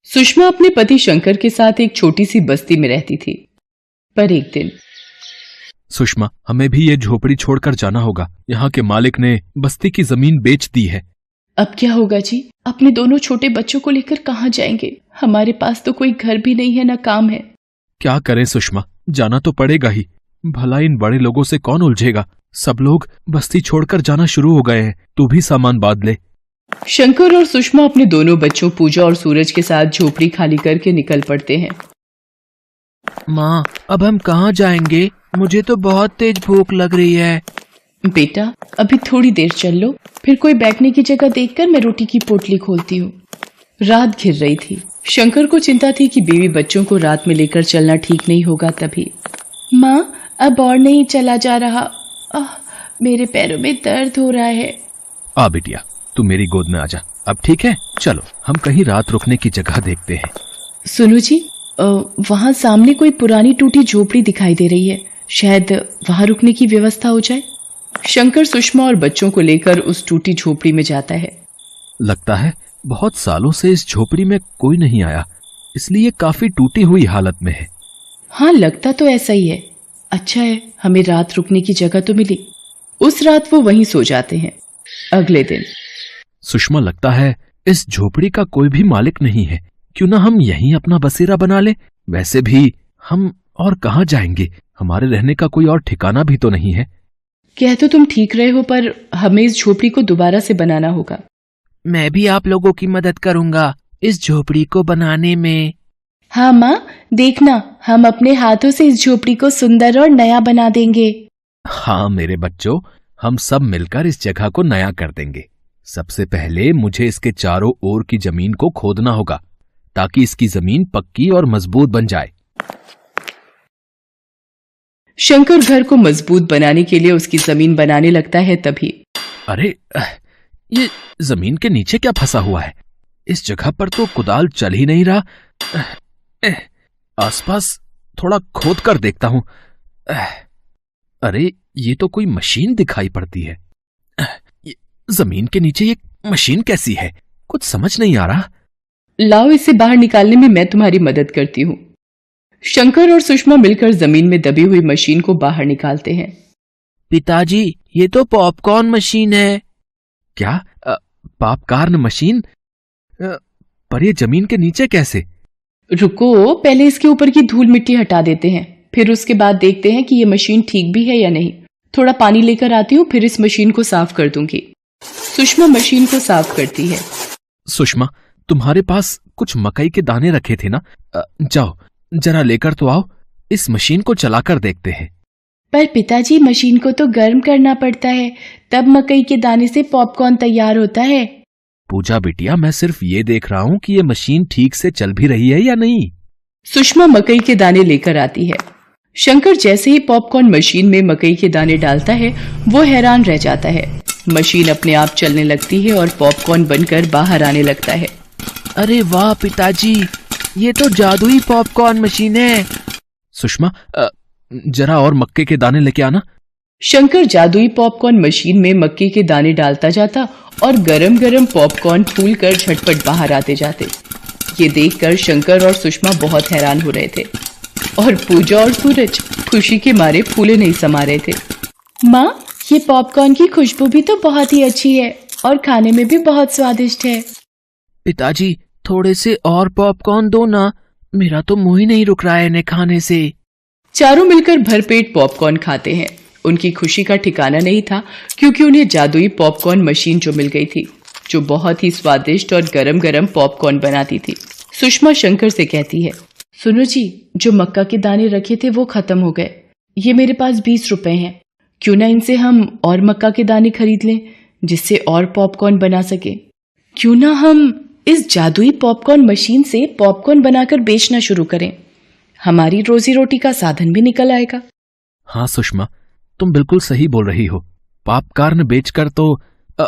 सुषमा अपने पति शंकर के साथ एक छोटी सी बस्ती में रहती थी। पर एक दिन सुषमा, हमें भी ये झोपड़ी छोड़कर जाना होगा। यहाँ के मालिक ने बस्ती की जमीन बेच दी है। अब क्या होगा जी? अपने दोनों छोटे बच्चों को लेकर कहाँ जाएंगे? हमारे पास तो कोई घर भी नहीं है, न काम है। क्या करें सुषमा, जाना तो पड़ेगा ही। भला इन बड़े लोगों से कौन उलझेगा? सब लोग बस्ती छोड़कर जाना शुरू हो गए हैं। तू भी सामान बांध ले। शंकर और सुषमा अपने दोनों बच्चों पूजा और सूरज के साथ झोपड़ी खाली करके निकल पड़ते हैं। माँ, अब हम कहाँ जाएंगे? मुझे तो बहुत तेज भूख लग रही है। बेटा, अभी थोड़ी देर चल लो, फिर कोई बैठने की जगह देखकर मैं रोटी की पोटली खोलती हूँ। रात घिर रही थी। शंकर को चिंता थी कि बीवी बच्चों को रात में लेकर चलना ठीक नहीं होगा। तभी माँ, अब और नहीं चला जा रहा। मेरे पैरों में दर्द हो रहा है। आ बिटिया, तू मेरी गोद में आ जा। अब ठीक है, चलो हम कहीं रात रुकने की जगह देखते हैं। सुनो जी, वहाँ सामने कोई पुरानी टूटी झोपड़ी दिखाई दे रही है। शायद वहाँ रुकने की व्यवस्था हो जाए। शंकर सुषमा और बच्चों को लेकर उस टूटी झोपड़ी में जाता है। लगता है बहुत सालों से इस झोपड़ी में कोई नहीं आया, इसलिए काफी टूटी हुई हालत में है। हाँ, लगता तो ऐसा ही है। अच्छा है, हमें रात रुकने की जगह तो मिली। उस रात वो वहीं सो जाते हैं। अगले दिन सुषमा, लगता है इस झोपड़ी का कोई भी मालिक नहीं है। क्यों ना हम यहीं अपना बसेरा बना ले? वैसे भी हम और कहाँ जाएंगे? हमारे रहने का कोई और ठिकाना भी तो नहीं है। कह तो तुम ठीक रहे हो, पर हमें इस झोपड़ी को दोबारा से बनाना होगा। मैं भी आप लोगों की मदद करूंगा इस झोपड़ी को बनाने में। हाँ माँ, देखना, हम अपने हाथों से इस झोपड़ी को सुंदर और नया बना देंगे। हाँ मेरे बच्चों, हम सब मिलकर इस जगह को नया कर देंगे। सबसे पहले मुझे इसके चारों ओर की जमीन को खोदना होगा, ताकि इसकी जमीन पक्की और मजबूत बन जाए। शंकर घर को मजबूत बनाने के लिए उसकी जमीन बनाने लगता है। तभी अरे, ये जमीन के नीचे क्या फंसा हुआ है? इस जगह पर तो कुदाल चल ही नहीं रहा। आसपास थोड़ा खोद कर देखता हूं। अरे, ये तो कोई मशीन दिखाई पड़ती है। जमीन के नीचे ये मशीन कैसी है? कुछ समझ नहीं आ रहा। लाओ, इसे बाहर निकालने में मैं तुम्हारी मदद करती हूँ। शंकर और सुषमा मिलकर जमीन में दबी हुई मशीन को बाहर निकालते हैं। पिताजी, ये तो पॉपकॉर्न मशीन है। क्या? Popcorn machine? पर ये जमीन के नीचे कैसे? रुको, पहले इसके ऊपर की धूल मिट्टी हटा देते हैं, फिर उसके बाद देखते हैं कि ये मशीन ठीक भी है या नहीं। थोड़ा पानी लेकर आती हूँ, फिर इस मशीन को साफ कर दूंगी। सुषमा मशीन को साफ करती है। सुषमा, तुम्हारे पास कुछ मकई के दाने रखे थे ना? जाओ जरा लेकर तो आओ, इस मशीन को चलाकर देखते हैं। पर पिताजी, मशीन को तो गर्म करना पड़ता है, तब मकई के दाने से पॉपकॉर्न तैयार होता है। पूजा बिटिया, मैं सिर्फ ये देख रहा हूँ कि ये मशीन ठीक से चल भी रही है या नहीं। सुषमा मकई के दाने लेकर आती है। शंकर जैसे ही पॉपकॉर्न मशीन में मकई के दाने डालता है, वो हैरान रह जाता है। मशीन अपने आप चलने लगती है और पॉपकॉर्न बनकर बाहर आने लगता है। अरे वाह पिताजी, ये तो जादुई पॉपकॉर्न मशीन है। सुषमा, जरा और मक्के के दाने लेके आना। शंकर जादुई पॉपकॉर्न मशीन में मक्के के दाने डालता जाता और गरम गरम पॉपकॉर्न फूलकर झटपट बाहर आते जाते। ये देखकर शंकर और सुषमा बहुत हैरान हो रहे थे और पूजा और सूरज खुशी के मारे फूले नहीं समा रहे थे। माँ, ये पॉपकॉर्न की खुशबू भी तो बहुत ही अच्छी है और खाने में भी बहुत स्वादिष्ट है। पिताजी, थोड़े से और पॉपकॉर्न दो ना, मेरा तो मुंह ही नहीं रुक रहा है इन्हें खाने से। चारों मिलकर भरपेट पॉपकॉर्न खाते हैं। उनकी खुशी का ठिकाना नहीं था, क्योंकि उन्हें जादुई पॉपकॉर्न मशीन जो मिल गई थी, जो बहुत ही स्वादिष्ट और गरम गरम पॉपकॉर्न बनाती थी। सुषमा शंकर से कहती है, सुनो जी, जो मक्का के दाने रखे थे वो खत्म हो गए। ये मेरे पास 20 रुपए हैं। क्यों ना इनसे हम और मक्का के दाने खरीद लें, जिससे और पॉपकॉर्न बना सके। क्यों ना हम इस जादुई पॉपकॉर्न मशीन से पॉपकॉर्न बनाकर बेचना शुरू करें। हमारी रोजी रोटी का साधन भी निकल आएगा। हाँ सुषमा, तुम बिल्कुल सही बोल रही हो। पॉपकॉर्न बेचकर तो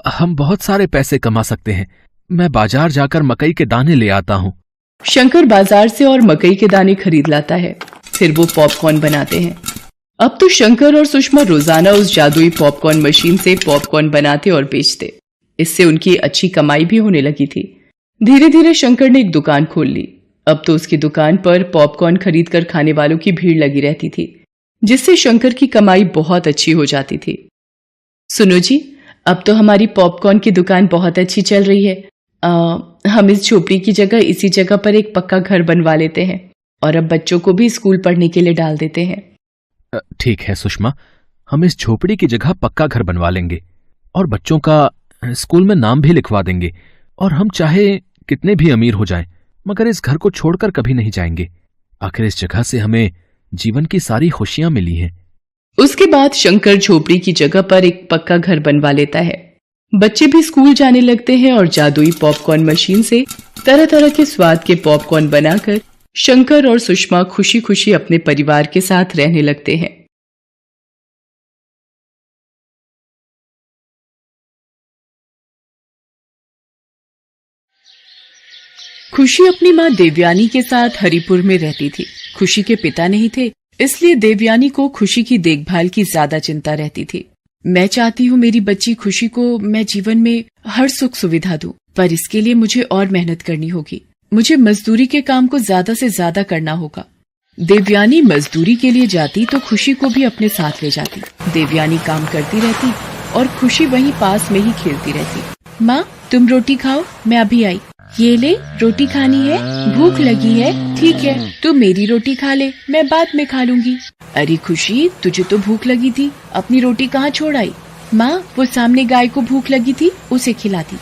हम बहुत सारे पैसे कमा सकते हैं। मैं बाजार जाकर मकई के दाने ले आता हूँ। शंकर बाजार से और मकई के दाने खरीद लाता है, फिर वो पॉपकॉर्न बनाते हैं। अब तो शंकर और सुषमा रोजाना उस जादुई पॉपकॉर्न मशीन से पॉपकॉर्न बनाते और बेचते। इससे उनकी अच्छी कमाई भी होने लगी थी। धीरे धीरे शंकर ने एक दुकान खोल ली। अब तो उसकी दुकान पर पॉपकॉर्न खरीद कर खाने वालों की भीड़ लगी रहती थी, जिससे शंकर की कमाई बहुत अच्छी हो जाती थी। सुनो जी, अब तो हमारी पॉपकॉर्न की दुकान बहुत अच्छी चल रही है। हम इस झोपड़ी की जगह इसी जगह पर एक पक्का घर बनवा लेते हैं और अब बच्चों को भी स्कूल पढ़ने के लिए डाल देते हैं। ठीक है सुषमा, हम इस झोपड़ी की जगह पक्का घर बनवा लेंगे और बच्चों का स्कूल में नाम भी लिखवा देंगे, और हम चाहे कितने भी अमीर हो जाएं, मगर इस घर को छोड़कर कभी नहीं जाएंगे। आखिर इस जगह से हमें जीवन की सारी खुशियां मिली हैं। उसके बाद शंकर झोपड़ी की जगह पर एक पक्का घर बनवा लेता है। बच्चे भी स्कूल जाने लगते हैं और जादुई पॉपकॉर्न मशीन से तरह तरह के स्वाद के पॉपकॉर्न बनाकर शंकर और सुषमा खुशी खुशी अपने परिवार के साथ रहने लगते हैं। खुशी अपनी माँ देवयानी के साथ हरिपुर में रहती थी। खुशी के पिता नहीं थे, इसलिए देवयानी को खुशी की देखभाल की ज्यादा चिंता रहती थी। मैं चाहती हूँ मेरी बच्ची खुशी को मैं जीवन में हर सुख सुविधा दूं, पर इसके लिए मुझे और मेहनत करनी होगी। मुझे मजदूरी के काम को ज्यादा से ज्यादा करना होगा। देवयानी मजदूरी के लिए जाती तो खुशी को भी अपने साथ ले जाती। देवयानी काम करती रहती और खुशी वहीं पास में ही खेलती रहती। माँ, तुम रोटी खाओ, मैं अभी आई। ये ले, रोटी खानी है? भूख लगी है? ठीक है, तू मेरी रोटी खा ले, मैं बाद में खा लूंगी। अरे खुशी, तुझे तो भूख लगी थी, अपनी रोटी कहाँ छोड़ आई? माँ, वो सामने गाय को भूख लगी थी, उसे खिलाती।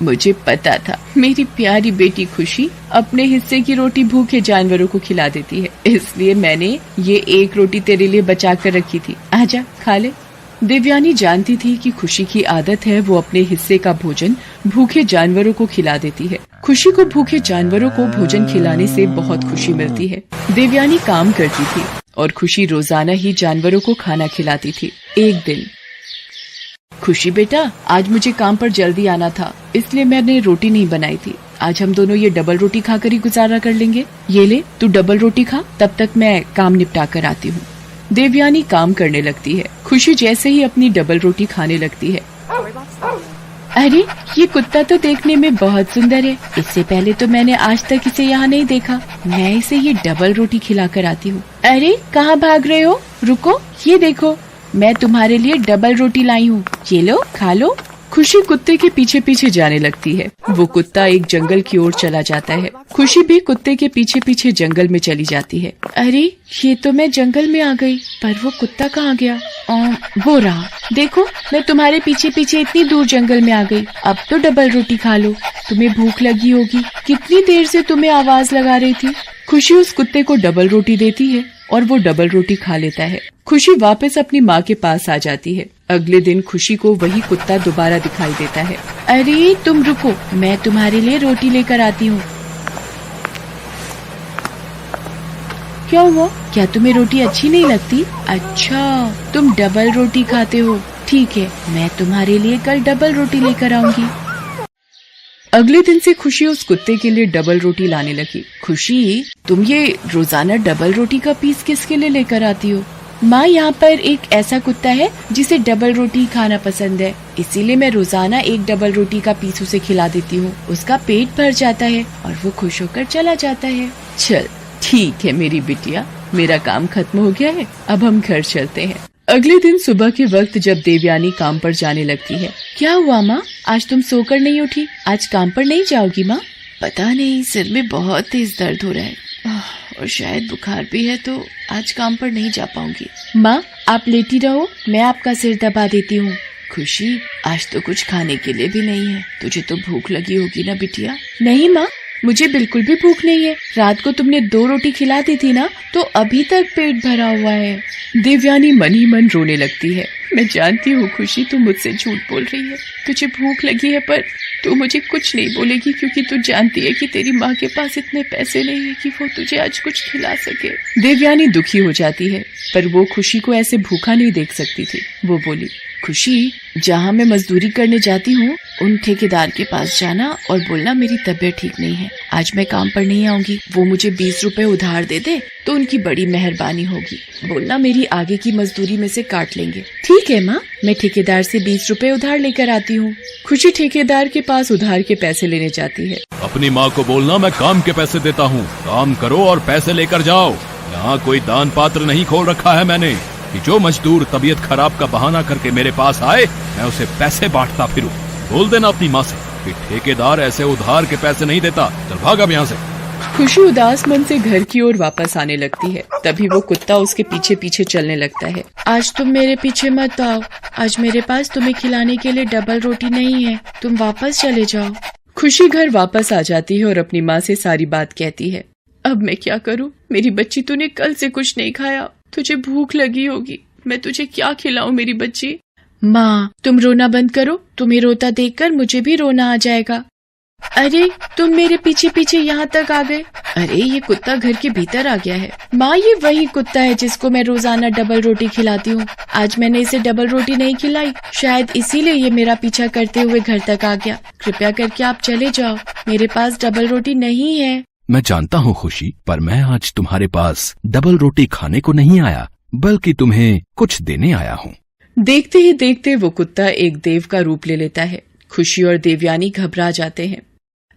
मुझे पता था मेरी प्यारी बेटी खुशी अपने हिस्से की रोटी भूखे जानवरों को खिला देती है, इसलिए मैंने ये एक रोटी तेरे लिए बचा कर रखी थी। आजा, खा ले। देवयानी जानती थी कि खुशी की आदत है वो अपने हिस्से का भोजन भूखे जानवरों को खिला देती है। खुशी को भूखे जानवरों को भोजन खिलाने से बहुत खुशी मिलती है। देवयानी काम करती थी और खुशी रोजाना ही जानवरों को खाना खिलाती थी। एक दिन, खुशी बेटा, आज मुझे काम पर जल्दी आना था, इसलिए मैंने रोटी नहीं बनाई थी। आज हम दोनों ये डबल रोटी खाकर ही गुजारा कर लेंगे। ये ले, तू डबल रोटी खा, तब तक मैं काम निपटा कर आती हूँ। देवयानी काम करने लगती है। खुशी जैसे ही अपनी डबल रोटी खाने लगती है। अरे, ये कुत्ता तो देखने में बहुत सुंदर है, इससे पहले तो मैंने आज तक इसे यहाँ नहीं देखा। मैं इसे ये डबल रोटी खिलाकर आती हूँ। अरे, कहाँ भाग रहे हो? रुको, ये देखो, मैं तुम्हारे लिए डबल रोटी लाई हूँ, ये लो, खा लो। खुशी कुत्ते के पीछे पीछे जाने लगती है। वो कुत्ता एक जंगल की ओर चला जाता है। खुशी भी कुत्ते के पीछे पीछे जंगल में चली जाती है। अरे, ये तो मैं जंगल में आ गई, पर वो कुत्ता कहाँ गया? वो रहा। देखो, मैं तुम्हारे पीछे पीछे इतनी दूर जंगल में आ गई। अब तो डबल रोटी खा लो, तुम्हें भूख लगी होगी। कितनी देर से तुम्हें आवाज लगा रही थी। खुशी उस कुत्ते को डबल रोटी देती है और वो डबल रोटी खा लेता है। खुशी वापस अपनी माँ के पास आ जाती है। अगले दिन खुशी को वही कुत्ता दोबारा दिखाई देता है। अरे, तुम रुको, मैं तुम्हारे लिए रोटी लेकर आती हूँ। क्या हुआ? क्या तुम्हें रोटी अच्छी नहीं लगती? अच्छा, तुम डबल रोटी खाते हो। ठीक है, मैं तुम्हारे लिए कल डबल रोटी लेकर आऊंगी। अगले दिन से खुशी उस कुत्ते के लिए डबल रोटी लाने लगी। खुशी, तुम ये रोजाना डबल रोटी का पीस किसके लिए लेकर आती हो? माँ, यहाँ पर एक ऐसा कुत्ता है जिसे डबल रोटी खाना पसंद है, इसीलिए मैं रोजाना एक डबल रोटी का पीस उसे खिला देती हूँ। उसका पेट भर जाता है और वो खुश होकर चला जाता है। चल, ठीक है मेरी बिटिया, मेरा काम खत्म हो गया है, अब हम घर चलते हैं। अगले दिन सुबह के वक्त जब देवयानी काम पर जाने लगती है। क्या हुआ माँ, आज तुम सोकर नहीं उठी? आज काम पर नहीं जाओगी माँ? पता नहीं, सिर में बहुत तेज दर्द हो रहा है और शायद बुखार भी है, तो आज काम पर नहीं जा पाऊंगी। माँ, आप लेटी रहो, मैं आपका सिर दबा देती हूँ। खुशी, आज तो कुछ खाने के लिए भी नहीं है, तुझे तो भूख लगी होगी ना बिटिया? नहीं माँ, मुझे बिल्कुल भी भूख नहीं है। रात को तुमने 2 रोटी खिला दी थी ना, तो अभी तक पेट भरा हुआ है। देवयानी मन ही मन रोने लगती है। मैं जानती हूँ खुशी, तू मुझसे झूठ बोल रही है, तुझे भूख लगी है, पर तू मुझे कुछ नहीं बोलेगी क्योंकि तू जानती है कि तेरी माँ के पास इतने पैसे नहीं है कि वो तुझे आज कुछ खिला सके। देवयानी दुखी हो जाती है, पर वो खुशी को ऐसे भूखा नहीं देख सकती थी। वो बोली, खुशी, जहाँ मैं मजदूरी करने जाती हूँ उन ठेकेदार के पास जाना और बोलना मेरी तबीयत ठीक नहीं है, आज मैं काम पर नहीं आऊंगी। वो मुझे 20 रुपए उधार दे दे तो उनकी बड़ी मेहरबानी होगी। बोलना मेरी आगे की मजदूरी में से काट लेंगे। ठीक है माँ, मैं ठेकेदार से 20 रुपए उधार लेकर आती हूँ। खुशी ठेकेदार के पास उधार के पैसे लेने जाती है। अपनी माँ को बोलना मैं काम के पैसे देता हूँ, काम करो और पैसे लेकर जाओ। यहाँ कोई दान पात्र नहीं खोल रखा है मैंने कि जो मजदूर तबीयत खराब का बहाना करके मेरे पास आए मैं उसे पैसे बांटता फिरूं। बोल देना अपनी माँ से कि ठेकेदार ऐसे उधार के पैसे नहीं देता, चल भाग अब यहाँ से। खुशी उदास मन से घर की ओर वापस आने लगती है। तभी वो कुत्ता उसके पीछे पीछे चलने लगता है। आज तुम मेरे पीछे मत आओ, आज मेरे पास तुम्हें खिलाने के लिए डबल रोटी नहीं है, तुम वापस चले जाओ। खुशी घर वापस आ जाती है और अपनी माँ से सारी बात कहती है। अब मैं क्या करूँ, मेरी बच्ची, तूने कल से कुछ नहीं खाया, तुझे भूख लगी होगी, मैं तुझे क्या खिलाऊं मेरी बच्ची। माँ तुम रोना बंद करो, तुम्हें रोता देखकर मुझे भी रोना आ जाएगा। अरे तुम मेरे पीछे पीछे यहाँ तक आ गए। अरे ये कुत्ता घर के भीतर आ गया है। माँ ये वही कुत्ता है जिसको मैं रोजाना डबल रोटी खिलाती हूँ। आज मैंने इसे डबल रोटी नहीं खिलाई, शायद इसीलिए ये मेरा पीछा करते हुए घर तक आ गया। कृपया करके आप चले जाओ, मेरे पास डबल रोटी नहीं है। मैं जानता हूँ खुशी, पर मैं आज तुम्हारे पास डबल रोटी खाने को नहीं आया, बल्कि तुम्हें कुछ देने आया हूँ। देखते ही देखते वो कुत्ता एक देव का रूप ले लेता है। खुशी और देवयानी घबरा जाते हैं।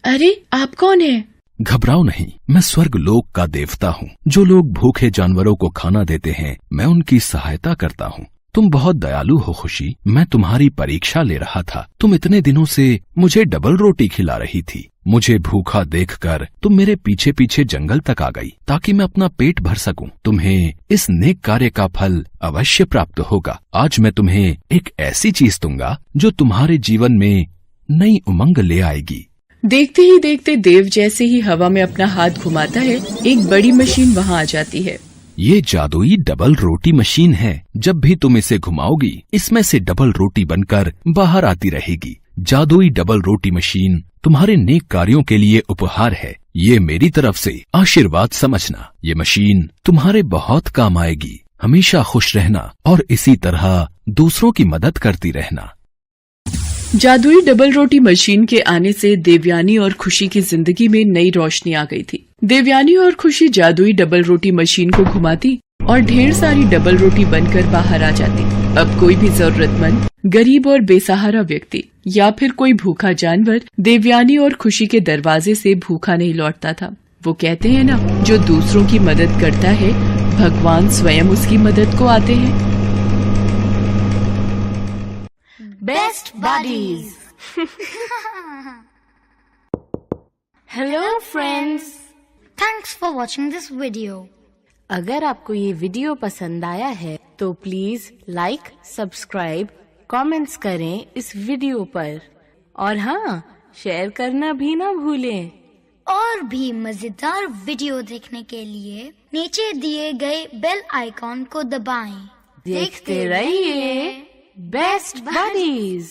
अरे आप कौन हैं? घबराओ नहीं, मैं स्वर्ग लोक का देवता हूँ। जो लोग भूखे जानवरों को खाना देते हैं मैं उनकी सहायता करता हूँ। तुम बहुत दयालु हो खुशी, मैं तुम्हारी परीक्षा ले रहा था। तुम इतने दिनों से मुझे डबल रोटी खिला रही थी। मुझे भूखा देखकर तुम मेरे पीछे पीछे जंगल तक आ गई ताकि मैं अपना पेट भर सकूं। तुम्हें इस नेक कार्य का फल अवश्य प्राप्त होगा। आज मैं तुम्हें एक ऐसी चीज दूंगा जो तुम्हारे जीवन में नई उमंग ले आएगी। देखते ही देखते देव जैसे ही हवा में अपना हाथ घुमाता है, एक बड़ी मशीन वहाँ आ जाती है। ये जादुई डबल रोटी मशीन है। जब भी तुम इसे घुमाओगी इसमें से डबल रोटी बनकर बाहर आती रहेगी। जादुई डबल रोटी मशीन तुम्हारे नेक कार्यों के लिए उपहार है। ये मेरी तरफ से आशीर्वाद समझना। ये मशीन तुम्हारे बहुत काम आएगी। हमेशा खुश रहना और इसी तरह दूसरों की मदद करती रहना। जादुई डबल रोटी मशीन के आने से देवयानी और खुशी की जिंदगी में नई रोशनी आ गई थी। देवयानी और खुशी जादुई डबल रोटी मशीन को घुमाती और ढेर सारी डबल रोटी बनकर बाहर आ जाती। अब कोई भी जरूरतमंद, गरीब और बेसहारा व्यक्ति या फिर कोई भूखा जानवर देवयानी और खुशी के दरवाजे से भूखा नहीं लौटता था। वो कहते हैं ना, जो दूसरों की मदद करता है भगवान स्वयं उसकी मदद को आते हैं। Best buddies. Hello friends. Thanks for watching this video. अगर आपको ये वीडियो पसंद आया है तो प्लीज लाइक, सब्सक्राइब, कमेंट्स करें इस वीडियो पर और हाँ, शेयर करना भी ना भूलें। और भी मजेदार वीडियो देखने के लिए नीचे दिए गए बेल आइकॉन को दबाएं। देखते रहिए बेस्ट बडीज।